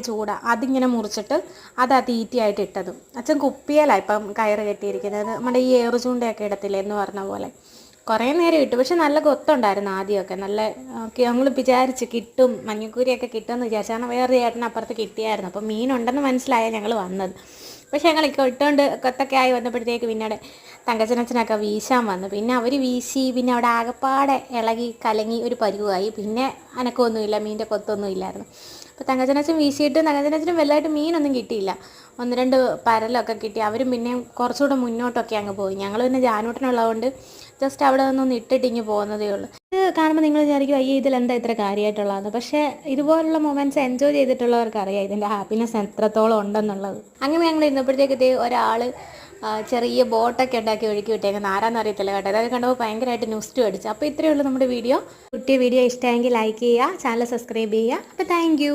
ചൂട അതിങ്ങനെ മുറിച്ചിട്ട് അതാ തീറ്റയായിട്ട് ഇട്ടതും. അച്ഛൻ കുപ്പിയിലാണ് ഇപ്പം കയറ് കെട്ടിയിരിക്കുന്നത്. നമ്മുടെ ഈ ഏറുചൂണ്ടയൊക്കെ ഇടത്തില്ലേ എന്ന് പറഞ്ഞ പോലെ കുറേ നേരം ഇട്ടു. പക്ഷെ നല്ല കൊത്തുണ്ടായിരുന്നു ആദ്യമൊക്കെ. നല്ല ഞങ്ങൾ വിചാരിച്ച് കിട്ടും, മഞ്ഞക്കൂരിയൊക്കെ കിട്ടുമെന്ന് വിചാരിച്ചു. കാരണം വേറെ ചേട്ടന് അപ്പുറത്ത് കിട്ടിയായിരുന്നു. അപ്പം മീനുണ്ടെന്ന് മനസ്സിലായാൽ ഞങ്ങൾ വന്നത്. പക്ഷെ ഞങ്ങൾ ഇട്ടുകൊണ്ട് കൊത്തൊക്കെ ആയി വന്നപ്പോഴത്തേക്ക് പിന്നീട് തങ്കച്ചനച്ചനൊക്കെ വീശാൻ വന്നു. പിന്നെ അവർ വീശി, പിന്നെ അവിടെ ആകപ്പാടെ ഇളകി കലങ്ങി ഒരു പരുവായി. പിന്നെ അനക്കമൊന്നുമില്ല, മീനിൻ്റെ കൊത്തൊന്നും ഇല്ലായിരുന്നു. അപ്പോൾ തങ്കച്ചനച്ചൻ വീശിയിട്ട് തങ്കച്ചനച്ചനും വലുതായിട്ട് മീനൊന്നും കിട്ടിയില്ല. 1-2 പരലൊക്കെ കിട്ടി. അവരും പിന്നെ കുറച്ചുകൂടെ മുന്നോട്ടൊക്കെ അങ്ങ് പോയി. ഞങ്ങൾ പിന്നെ ജാനൂട്ടനുള്ളതുകൊണ്ട് ജസ്റ്റ് അവിടെ നിന്നൊന്ന് ഇട്ടിട്ട് ഇങ്ങ് പോകുന്നതേ ഉള്ളൂ. ഇത് കാണുമ്പോൾ നിങ്ങൾ വിചാരിക്കും അയ്യോ ഇതിലെന്താ ഇത്ര കാര്യമായിട്ടുള്ളതെന്ന്. പക്ഷേ ഇതുപോലുള്ള മൊമെൻറ്റ്സ് എൻജോയ് ചെയ്തിട്ടുള്ളവർക്ക് അറിയാം ഇതിൻ്റെ ഹാപ്പിനെസ് എത്രത്തോളം ഉണ്ടെന്നുള്ളത്. അങ്ങനെ ഞങ്ങൾ ഇന്നപ്പോഴത്തേക്ക് ഒരാൾ ചെറിയ ബോട്ടൊക്കെ ഉണ്ടാക്കി ഒഴുക്കി വിട്ടേക്കുന്നത് ആരാന്ന് അറിയത്തില്ല കേട്ടോ. അതായത് കണ്ടപ്പോൾ ഭയങ്കരമായിട്ട് ന്യൂസ്റ്റ് അടിച്ചു. അപ്പോൾ ഇത്രയേ ഉള്ളൂ നമ്മുടെ വീഡിയോ. കുട്ടിയ വീഡിയോ ഇഷ്ടമെങ്കിൽ ലൈക്ക് ചെയ്യുക, ചാനൽ സബ്സ്ക്രൈബ് ചെയ്യുക. അപ്പോൾ താങ്ക്